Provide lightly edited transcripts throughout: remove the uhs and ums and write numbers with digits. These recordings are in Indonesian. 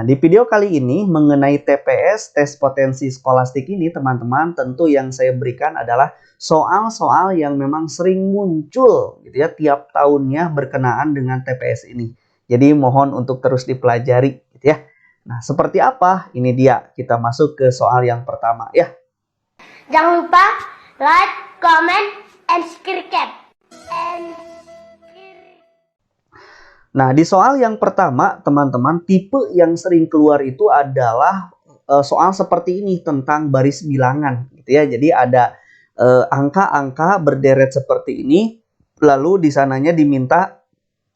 di video kali ini mengenai TPS, tes potensi skolastik ini teman-teman, tentu yang saya berikan adalah soal-soal yang memang sering muncul gitu ya tiap tahunnya berkenaan dengan TPS ini. Jadi mohon untuk terus dipelajari gitu ya. Nah, seperti apa? Ini dia, kita masuk ke soal yang pertama ya. Jangan lupa like, comment, and subscribe. Nah, di soal yang pertama, teman-teman, tipe yang sering keluar itu adalah soal seperti ini tentang baris bilangan, gitu ya. Jadi ada angka-angka berderet seperti ini, lalu di sananya diminta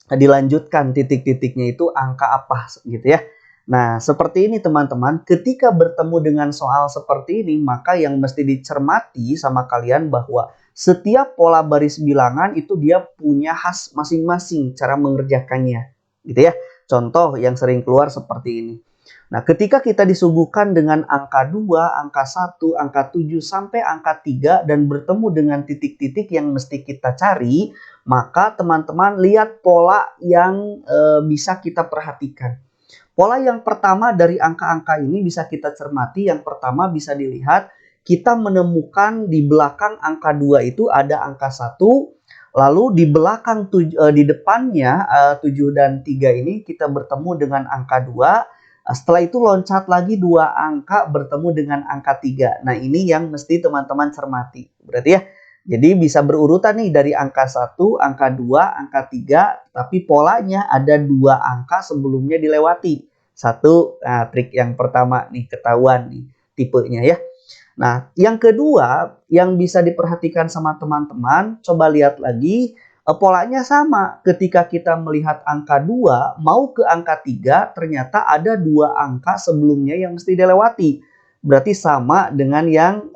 dilanjutkan titik-titiknya itu angka apa, gitu ya. Nah, seperti ini teman-teman, ketika bertemu dengan soal seperti ini, maka yang mesti dicermati sama kalian bahwa setiap pola baris bilangan itu dia punya khas masing-masing cara mengerjakannya, gitu ya. Contoh yang sering keluar seperti ini. Nah, ketika kita disuguhkan dengan angka 2, angka 1, angka 7, sampai angka 3 dan bertemu dengan titik-titik yang mesti kita cari, maka teman-teman lihat pola yang bisa kita perhatikan. Pola yang pertama dari angka-angka ini bisa kita cermati. Yang pertama bisa dilihat kita menemukan di belakang angka 2 itu ada angka 1, lalu di belakang di depannya 7 dan 3 ini kita bertemu dengan angka 2. Setelah itu loncat lagi 2 angka bertemu dengan angka 3. Nah, ini yang mesti teman-teman cermati. Berarti ya, jadi bisa berurutan nih dari angka 1, angka 2, angka 3, tapi polanya ada 2 angka sebelumnya dilewati. Satu, nah trik yang pertama nih ketahuan nih tipenya ya. Nah, yang kedua yang bisa diperhatikan sama teman-teman, coba lihat lagi polanya sama. Ketika kita melihat angka 2 mau ke angka 3, ternyata ada 2 angka sebelumnya yang mesti dilewati. Berarti sama dengan yang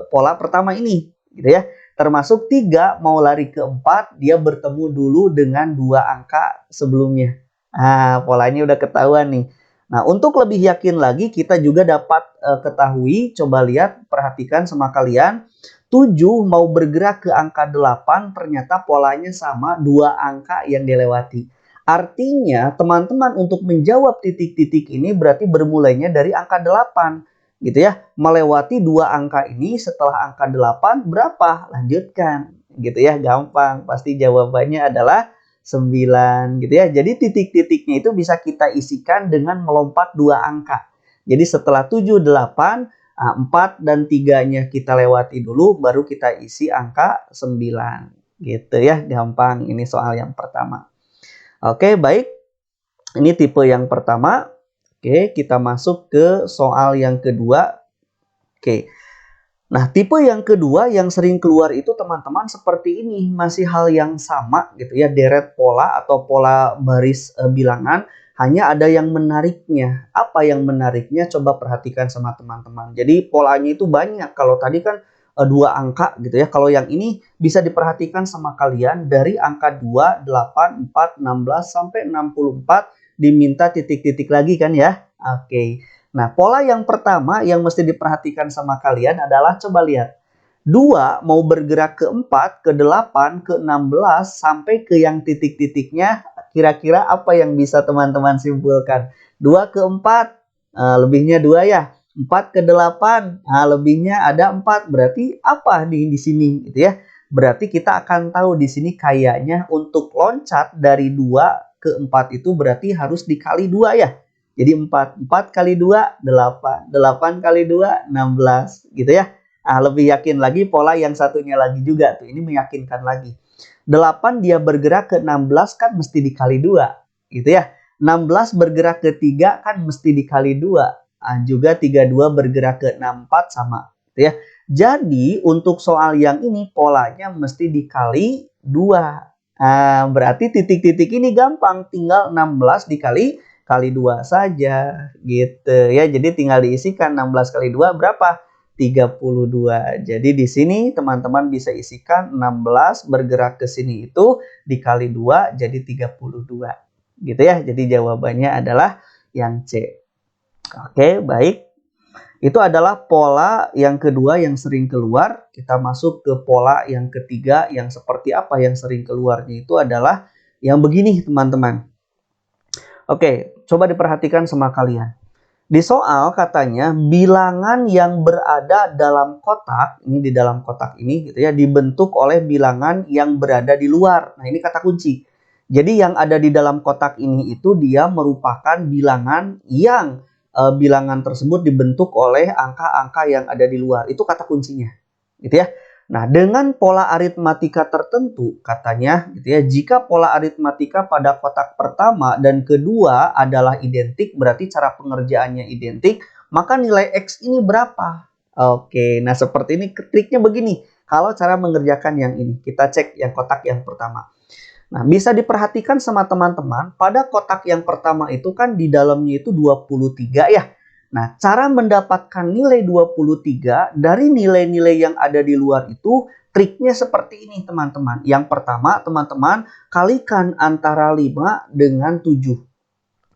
pola pertama ini, gitu ya. Termasuk 3 mau lari ke 4, dia bertemu dulu dengan 2 angka sebelumnya. Nah, polanya udah ketahuan nih. Nah, untuk lebih yakin lagi kita juga dapat ketahui, coba lihat, perhatikan sama kalian. 7 mau bergerak ke angka 8, ternyata polanya sama 2 angka yang dilewati. Artinya teman-teman untuk menjawab titik-titik ini berarti bermulainya dari angka 8. Gitu ya, melewati 2 angka ini setelah angka 8 berapa? Lanjutkan. Gitu ya, gampang. Pasti jawabannya adalah 9 gitu ya. Jadi titik-titiknya itu bisa kita isikan dengan melompat 2 angka. Jadi setelah 7, 8, 4 dan 3-nya kita lewati dulu, baru kita isi angka 9. Gitu ya, gampang. Ini soal yang pertama. Oke, baik. Ini tipe yang pertama. Oke, kita masuk ke soal yang kedua. Oke. Nah, tipe yang kedua yang sering keluar itu teman-teman seperti ini. Masih hal yang sama gitu ya, deret pola atau pola baris bilangan. Hanya ada yang menariknya. Apa yang menariknya? Coba perhatikan sama teman-teman. Jadi polanya itu banyak. Kalau tadi kan 2 angka gitu ya. Kalau yang ini bisa diperhatikan sama kalian dari angka 2, 8, 4, 16 sampai 64 diminta titik-titik lagi kan ya. Oke. Nah, pola yang pertama yang mesti diperhatikan sama kalian adalah coba lihat. 2 mau bergerak ke 4, ke 8, ke 16, sampai ke yang titik-titiknya. Kira-kira apa yang bisa teman-teman simpulkan? 2 ke 4, lebihnya 2 ya. 4 ke 8, lebihnya ada 4. Berarti apa nih di sini gitu ya? Berarti kita akan tahu di sini kayaknya untuk loncat dari 2 ke 4 itu berarti harus dikali 2 ya. Jadi 4 kali 2, 8. 8 kali 2, 16. Gitu ya. Lebih yakin lagi pola yang satunya lagi juga. Tuh, ini meyakinkan lagi. 8 dia bergerak ke 16 kan mesti dikali 2. Gitu ya. 16 bergerak ke 3 kan mesti dikali 2. Juga 32 bergerak ke 64 sama. Gitu ya. Jadi untuk soal yang ini polanya mesti dikali 2. Berarti titik-titik ini gampang. Tinggal 16 dikali 2 saja gitu ya. Jadi tinggal diisikan 16 kali 2 berapa? 32. Jadi di sini teman-teman bisa isikan 16 bergerak ke sini itu dikali 2 jadi 32. Gitu ya. Jadi jawabannya adalah yang C. Oke, baik. Itu adalah pola yang kedua yang sering keluar. Kita masuk ke pola yang ketiga yang seperti apa yang sering keluarnya itu adalah yang begini teman-teman. Oke, coba diperhatikan sama kalian. Di soal katanya bilangan yang berada dalam kotak, ini di dalam kotak ini gitu ya, dibentuk oleh bilangan yang berada di luar. Nah, ini kata kunci. Jadi yang ada di dalam kotak ini itu dia merupakan bilangan yang bilangan tersebut dibentuk oleh angka-angka yang ada di luar. Itu kata kuncinya. Gitu ya. Nah, dengan pola aritmatika tertentu katanya gitu ya, jika pola aritmatika pada kotak pertama dan kedua adalah identik, berarti cara pengerjaannya identik, maka nilai X ini berapa? Oke, nah seperti ini triknya begini. Kalau cara mengerjakan yang ini, kita cek yang kotak yang pertama. Nah, bisa diperhatikan sama teman-teman, pada kotak yang pertama itu kan di dalamnya itu 23 ya. Nah, cara mendapatkan nilai 23 dari nilai-nilai yang ada di luar itu triknya seperti ini teman-teman. Yang pertama teman-teman kalikan antara 5 dengan 7.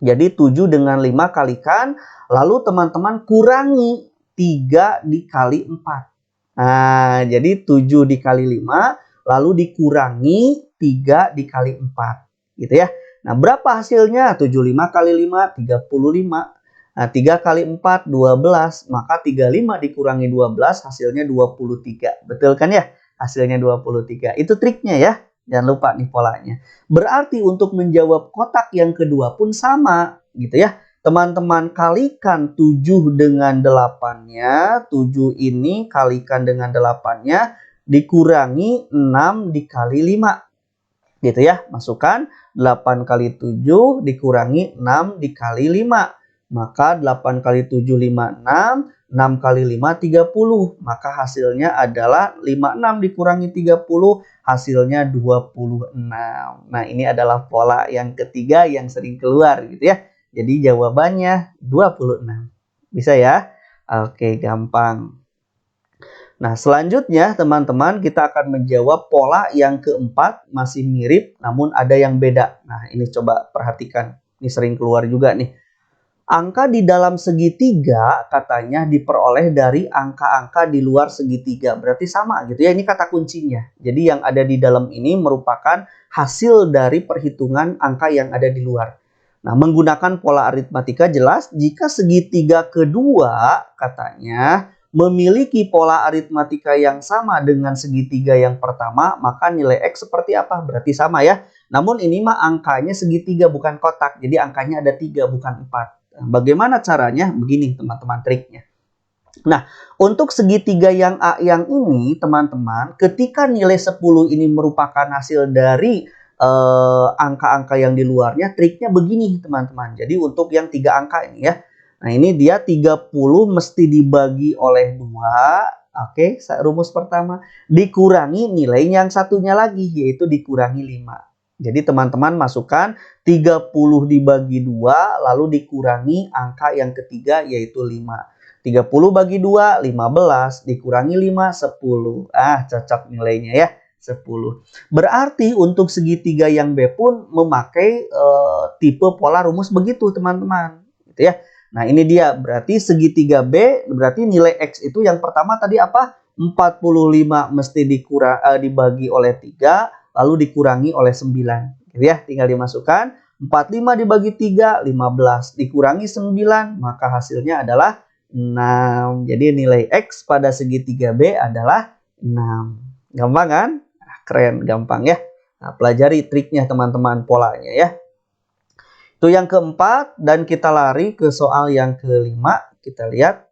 Jadi 7 dengan 5 kalikan, lalu teman-teman kurangi 3 dikali 4. Nah, jadi 7 dikali 5 lalu dikurangi 3 dikali 4. Gitu ya. Nah, berapa hasilnya? 75 kali 5, 35. Nah, 3 kali 4, 12. Maka 35 dikurangi 12 hasilnya 23. Betul kan ya? Hasilnya 23. Itu triknya ya. Jangan lupa nih polanya. Berarti untuk menjawab kotak yang kedua pun sama. Gitu ya. Teman-teman kalikan 7 dengan 8-nya. 7 ini kalikan dengan 8-nya. Dikurangi 6 dikali 5. Gitu ya. Masukkan 8 kali 7 dikurangi 6 dikali 5. Maka 8 kali 7, 56. 6 kali 5, 30. Maka hasilnya adalah 56 dikurangi 30. Hasilnya 26. Nah, ini adalah pola yang ketiga yang sering keluar gitu ya. Jadi jawabannya 26. Bisa ya? Oke, gampang. Nah, selanjutnya teman-teman kita akan menjawab pola yang keempat. Masih mirip namun ada yang beda. Nah, ini coba perhatikan. Ini sering keluar juga nih. Angka di dalam segitiga katanya diperoleh dari angka-angka di luar segitiga. Berarti sama gitu ya. Ini kata kuncinya. Jadi yang ada di dalam ini merupakan hasil dari perhitungan angka yang ada di luar. Nah, menggunakan pola aritmatika jelas jika segitiga kedua katanya memiliki pola aritmatika yang sama dengan segitiga yang pertama, maka nilai X seperti apa? Berarti sama ya. Namun ini mah angkanya segitiga bukan kotak. Jadi angkanya ada 3 bukan 4. Bagaimana caranya? Begini teman-teman triknya. Nah, untuk segitiga yang A yang ini teman-teman, ketika nilai 10 ini merupakan hasil dari angka-angka yang di luarnya, triknya begini teman-teman. Jadi untuk yang 3 angka ini ya. Nah, ini dia 30 mesti dibagi oleh 2. Oke, rumus pertama. Dikurangi nilai yang satunya lagi, yaitu dikurangi 5. Jadi teman-teman masukkan 30 dibagi 2 lalu dikurangi angka yang ketiga yaitu 5. 30 bagi 2, 15. Dikurangi 5, 10. Ah, cocok nilainya ya, 10. Berarti untuk segitiga yang B pun memakai tipe pola rumus begitu teman-teman. Gitu ya. Nah, ini dia. Berarti segitiga B, berarti nilai X itu yang pertama tadi apa? 45 mesti dibagi oleh 3. Lalu dikurangi oleh 9. Gitu ya, tinggal dimasukkan. 45 dibagi 3, 15. Dikurangi 9, maka hasilnya adalah 6. Jadi nilai X pada segitiga B adalah 6. Gampang kan? Keren, gampang ya. Nah, pelajari triknya teman-teman polanya ya. Itu yang keempat dan kita lari ke soal yang kelima. Kita lihat.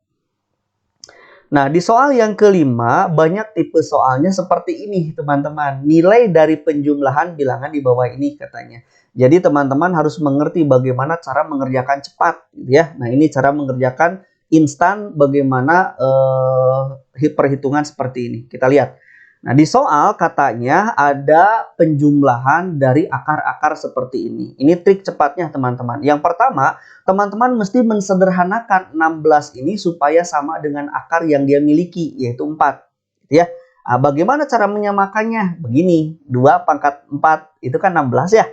Nah, di soal yang kelima, banyak tipe soalnya seperti ini, teman-teman. Nilai dari penjumlahan bilangan di bawah ini katanya. Jadi, teman-teman harus mengerti bagaimana cara mengerjakan cepat. Gitu ya. Nah, ini cara mengerjakan instan bagaimana perhitungan seperti ini. Kita lihat. Nah, di soal katanya ada penjumlahan dari akar-akar seperti ini. Ini trik cepatnya, teman-teman. Yang pertama, teman-teman mesti mensederhanakan 16 ini supaya sama dengan akar yang dia miliki, yaitu 4. Gitu ya. Nah, bagaimana cara menyamakannya? Begini, 2 pangkat 4 itu kan 16 ya.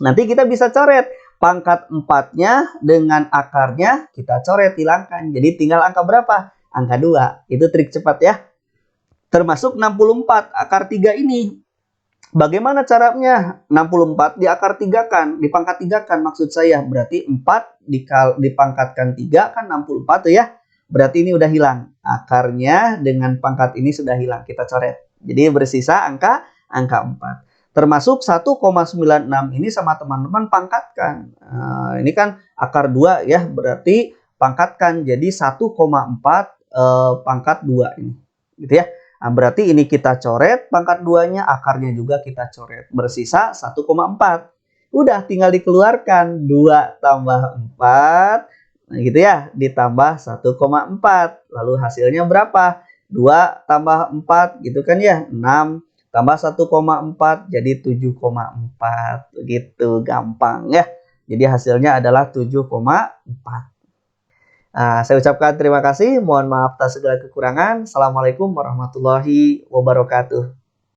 Nanti kita bisa coret. Pangkat 4-nya dengan akarnya kita coret, hilangkan. Jadi tinggal angka berapa? Angka 2. Itu trik cepat ya. Termasuk 64 akar 3 ini. Bagaimana caranya? 64 diakar 3 kan, dipangkat 3 kan maksud saya. Berarti 4 dipangkatkan 3 kan 64 tuh ya. Berarti ini udah hilang. Akarnya dengan pangkat ini sudah hilang. Kita coret. Jadi bersisa angka 4. Termasuk 1,96 ini sama teman-teman pangkatkan. Nah, ini kan akar 2 ya. Berarti pangkatkan jadi 1,4 pangkat 2 ini. Gitu ya. Nah, berarti ini kita coret pangkat 2-nya, akarnya juga kita coret. Bersisa 1,4. Udah tinggal dikeluarkan 2 tambah 4. Nah, gitu ya, ditambah 1,4. Lalu hasilnya berapa? 2 tambah 4 gitu kan ya, 6 tambah 1,4 jadi 7,4. Gitu, gampang ya. Jadi hasilnya adalah 7,4. Saya ucapkan terima kasih. Mohon maaf atas segala kekurangan. Assalamualaikum warahmatullahi wabarakatuh.